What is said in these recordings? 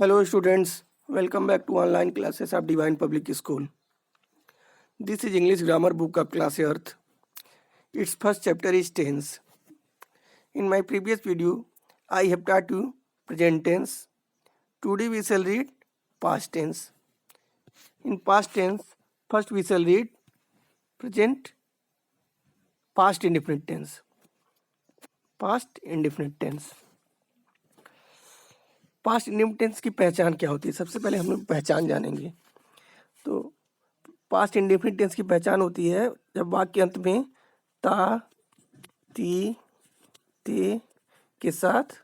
Hello students, welcome back to online classes of Divine Public School. This is English grammar book of class Earth. Its first chapter is tense. In my previous video, I have taught you present tense. Today we shall read past tense. In past tense, first we shall read present past indefinite tense. Past indefinite tense. Past indefinite tense की पहचान क्या होती है? सबसे पहले हम लोग पहचान जानेंगे। तो पास्ट इंडेफिनिट टेंस की पहचान होती है जब वाक्य के अंत में ता, ती, ते के साथ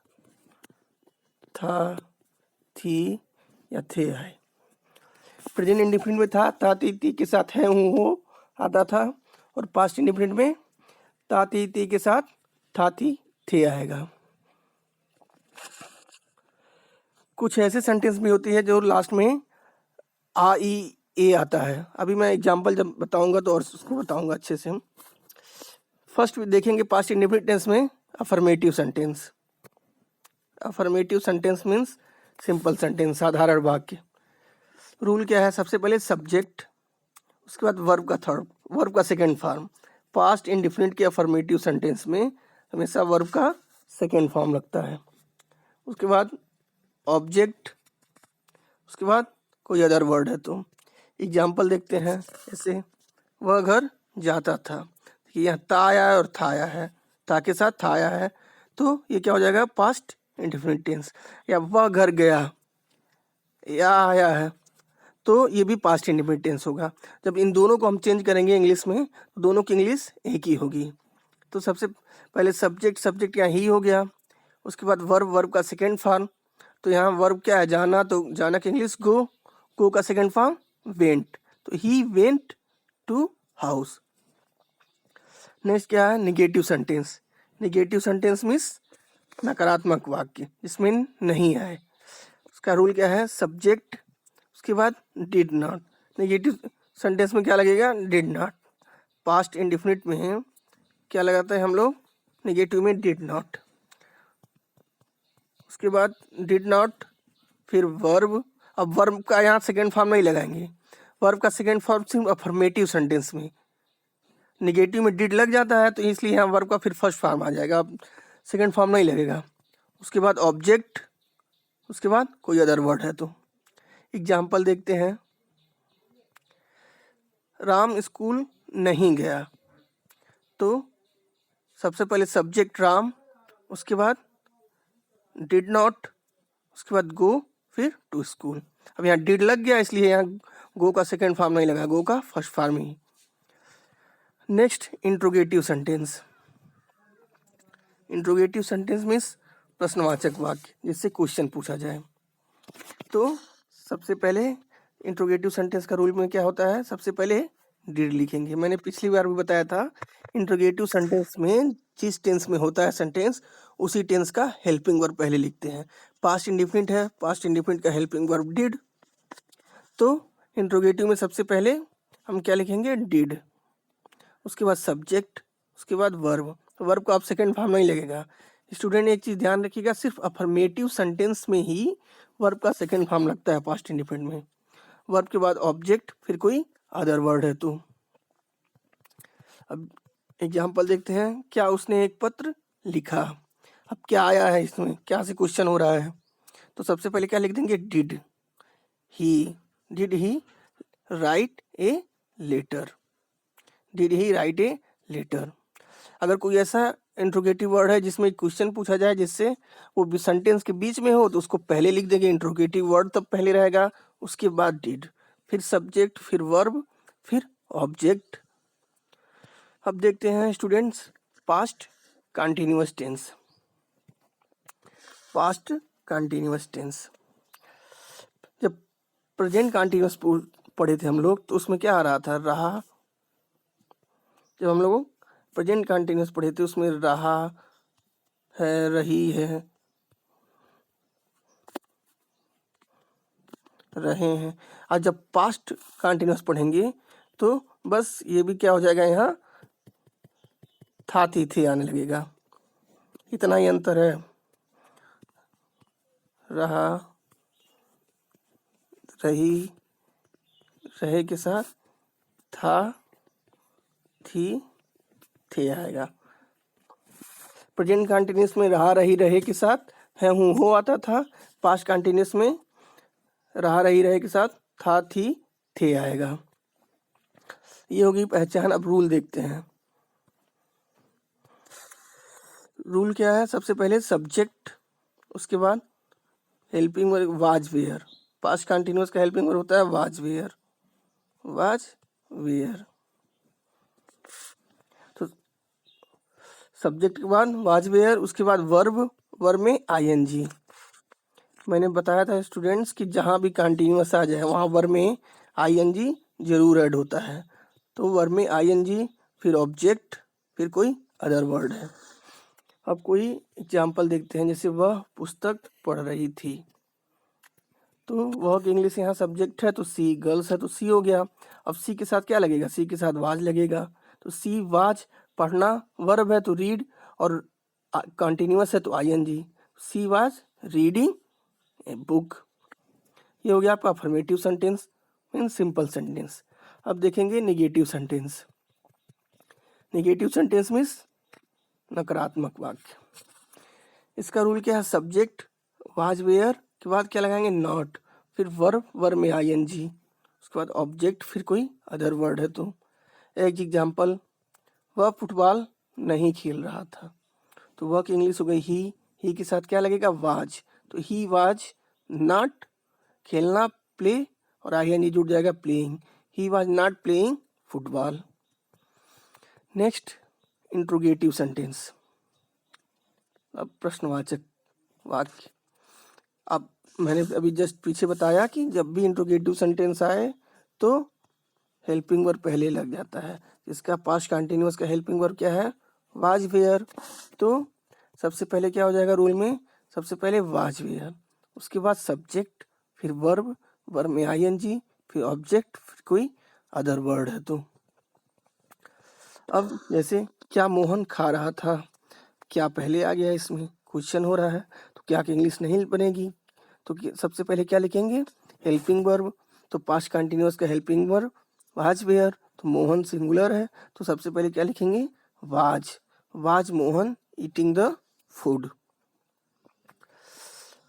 था, थी या थे आए। प्रेजेंट इंडेफिनिट में था, ती के साथ है, हूँ, हो आता था, और पास्ट इंडेफिनिट में ता, ती के साथ था, थी, थे आएगा। कुछ ऐसे सेंटेंस भी होती है जो लास्ट में आ, ई, ए आता है। अभी मैं एग्जांपल जब बताऊंगा तो और उसको बताऊंगा अच्छे से। हम फर्स्ट देखेंगे पास्ट इंडेफिनिट टेंस में affirmative sentence. Affirmative sentence means simple sentence, साधारण वाक्य। रूल क्या है? सबसे पहले सब्जेक्ट, उसके बाद वर्ब का थर्ड, वर्ब का सेकेंड फॉर्म। पास्ट इंडेफिनिट के अफर्मेटिव सेंटेंस में हमेशा वर्ब का सेकेंड फॉर्म लगता है। उसके बाद ऑब्जेक्ट, उसके बाद कोई अदर वर्ड है। तो एग्जाम्पल देखते हैं। जैसे वह घर जाता था, यहाँ ता आया है और था आया है, था के साथ था आया है, तो ये क्या हो जाएगा? Past indefinite tense. या वह घर गया, या आया है, तो ये भी पास्ट इंडेफिनिट टेंस होगा। जब इन दोनों को हम चेंज करेंगे इंग्लिश में, तो दोनों की इंग्लिश एक ही होगी। तो सबसे पहले सब्जेक्ट, सब्जेक्ट यहाँ ही हो गया। उसके बाद वर्ब, वर्ब का सेकेंड फॉर्म। तो यहाँ वर्ब क्या है? जाना, तो जाना की इंग्लिश गो, गो का सेकेंड फॉर्म वेंट, तो he went to house. Next क्या है? Negative sentence. Negative sentence means नकारात्मक वाक्य जिसमें नहीं आए। उसका रूल क्या है? सब्जेक्ट, उसके बाद डिड नॉट। नेगेटिव सेंटेंस में क्या लगेगा? Did not. पास्ट इंडेफिनिट में क्या लगाते हैं हम लोग? नेगेटिव में डिड नॉट। उसके बाद डिड नॉट, फिर वर्ब। अब वर्ब का यहाँ सेकेंड फॉर्म नहीं लगाएंगे। वर्ब का सेकेंड फॉर्म सिर्फ अफर्मेटिव सेंटेंस में। नेगेटिव में डिड लग जाता है, तो इसलिए यहाँ वर्ब का फिर फर्स्ट फॉर्म आ जाएगा, अब सेकेंड फॉर्म नहीं लगेगा। उसके बाद ऑब्जेक्ट, उसके बाद कोई अदर वर्ड है। तो एग्जाम्पल देखते हैं। राम स्कूल नहीं गया, तो सबसे पहले सब्जेक्ट राम, उसके बाद डिड नॉट, उसके बाद गो, फिर टू स्कूल। अब यहाँ डिड लग गया, इसलिए यहाँ गो का सेकेंड फॉर्म नहीं लगा, गो का फर्स्ट फॉर्म ही। Next interrogative sentence. Interrogative sentence means प्रश्नवाचक वाक्य जिससे क्वेश्चन पूछा जाए। तो सबसे पहले इंट्रोगेटिव सेंटेंस का रूल में क्या होता है? सबसे पहले डिड लिखेंगे। मैंने पिछली बार भी बताया था, इंट्रोगेटिव सेंटेंस में जिस टेंस में होता है सेंटेंस, उसी टेंस का हेल्पिंग वर्ब पहले लिखते हैं। पास्ट इंडेफिनिट है, पास्ट इंडेफिनिट का हेल्पिंग वर्ब डिड। तो इंट्रोगेटिव में सबसे पहले हम क्या लिखेंगे? डिड। उसके बाद सब्जेक्ट, उसके बाद वर्ब। तो वर्ब को आप सेकेंड फॉर्म नहीं लगेगा। स्टूडेंट एक चीज़ ध्यान रखिएगा, सिर्फ अफर्मेटिव सेंटेंस में ही वर्ब का सेकेंड फॉर्म लगता है पास्ट इंडेफिनिट में। वर्ब के बाद ऑब्जेक्ट, फिर कोई अदर वर्ड है। तो अब एग्जाम्पल देखते हैं। क्या उसने एक पत्र लिखा? अब क्या आया है इसमें? क्या से क्वेश्चन हो रहा है? तो सबसे पहले क्या लिख देंगे? Did he, did he write a letter, did he write a letter. अगर कोई ऐसा इंट्रोगेटिव वर्ड है जिसमें क्वेश्चन पूछा जाए, जिससे वो सेंटेंस के बीच में हो, तो उसको पहले लिख देंगे। इंट्रोगेटिव वर्ड तब पहले रहेगा, उसके बाद डिड, फिर सब्जेक्ट, फिर वर्ब, फिर ऑब्जेक्ट। अब देखते हैं students past continuous tense. Past continuous tense, जब प्रेजेंट कंटिन्यूअस पढ़े थे हम लोग, तो उसमें क्या आ रहा था? रहा। जब हम लोग प्रेजेंट कंटिन्यूअस पढ़े थे, उसमें रहा है, रही है, रहे हैं। और जब पास्ट कंटिन्यूअस पढ़ेंगे तो बस ये भी क्या हो जाएगा? यहाँ था, थी, थे आने लगेगा। इतना ही अंतर है। रहा, रही रहे के साथ था थी थे आएगा। प्रेजेंट कंटिन्यूस में रहा रही रहे के साथ है हूँ हो आता था। पास्ट कंटिन्यूस में रहा रही रहे के साथ था थी थे आएगा। ये होगी पहचान। अब रूल देखते हैं। रूल क्या है? सबसे पहले सब्जेक्ट, उसके बाद helping verb was were. Past continuous का हेल्पिंग वर्ब होता है वाज वेयर, वाज वेयर। तो सब्जेक्ट के बाद वाज वेयर, उसके बाद वर्ब, वर्ब में आईएनजी। मैंने बताया था स्टूडेंट्स कि जहाँ भी कंटिन्यूस आ जाए वहाँ वर्ब में आईएनजी जरूर ऐड होता है। तो वर्ब में आईएनजी, फिर ऑब्जेक्ट, फिर कोई अदर वर्ड है। अब कोई एग्जाम्पल देखते हैं। जैसे वह पुस्तक पढ़ रही थी, तो वह की इंग्लिश यहाँ सब्जेक्ट है तो सी, गर्ल्स है तो सी हो गया। अब सी के साथ क्या लगेगा? सी के साथ वाज लगेगा। तो सी वाज, पढ़ना वर्ब है तो रीड, और कंटिन्यूअस है तो ING. She was reading a book. ये हो गया आपका affirmative sentence, mean simple sentence. अब देखेंगे negative sentence. Negative sentence means नकारात्मक वाक्य। इसका रूल क्या है? सब्जेक्ट वाज वेयर के बाद क्या लगाएंगे? नॉट, फिर वर्ब, वर्ब में आईएनजी, उसके बाद ऑब्जेक्ट, फिर कोई अदर वर्ड है। तो एक एग्जांपल, वह फुटबॉल नहीं खेल रहा था, तो वह की इंग्लिश हो गई ही के साथ क्या लगेगा? वाज। तो ही वाज नॉट, खेलना प्ले, और आईएनजी जुड़ जाएगा playing. He was not playing football. Next interrogative sentence. अब प्रश्नवाचक वाक्य। अब मैंने अभी जस्ट पीछे बताया कि जब भी इंट्रोगेटिव सेंटेंस आए तो हेल्पिंग वर्ब पहले लग जाता है। इसका पास्ट कंटिन्यूअस का हेल्पिंग वर्ब क्या है? Was were. तो सबसे पहले क्या हो जाएगा रूल में? सबसे पहले वाज वेयर, उसके बाद सब्जेक्ट, फिर वर्ब, वर्ब में आईएनजी, फिर ऑब्जेक्ट, फिर कोई अदर वर्ड है। तो अब जैसे क्या मोहन खा रहा था, क्या पहले आ गया, इसमें क्वेश्चन हो रहा है। तो क्या की इंग्लिश नहीं बनेगी। तो सबसे पहले क्या लिखेंगे? Helping verb. तो पास्ट कंटिन्यूअस का हेल्पिंग वर्ब वाज वेयर, तो मोहन सिंगुलर है, तो सबसे पहले क्या लिखेंगे? Was. Was Mohan eating the food.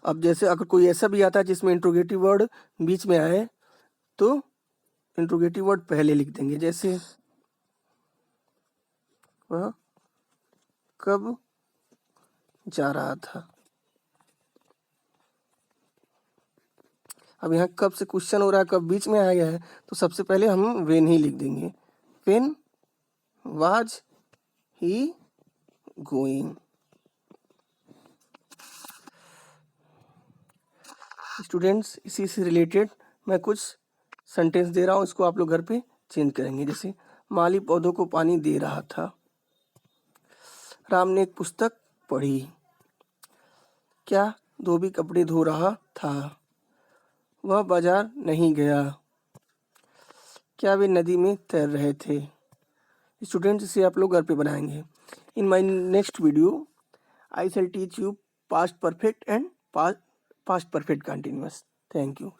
अब जैसे अगर कोई ऐसा भी आता है जिसमें इंट्रोगेटिव वर्ड बीच में आए, तो इंट्रोगेटिव वर्ड पहले लिख देंगे। जैसे वह कब जा रहा था। अब यहाँ कब से क्वेश्चन हो रहा है, कब बीच में आ गया है, तो सबसे पहले हम वेन ही लिख देंगे। When was he going. Students, इसी से रिलेटेड मैं कुछ सेंटेंस दे रहा हूँ, इसको आप लोग घर पे चेंज करेंगे। जैसे माली पौधों को पानी दे रहा था, राम ने एक पुस्तक पढ़ी, क्या धोबी कपड़े धो रहा था, वह बाजार नहीं गया, क्या वे नदी में तैर रहे थे। स्टूडेंट्स, इसे आप लोग घर पे बनाएंगे। In my next video I shall teach you past perfect and past perfect continuous. Thank you.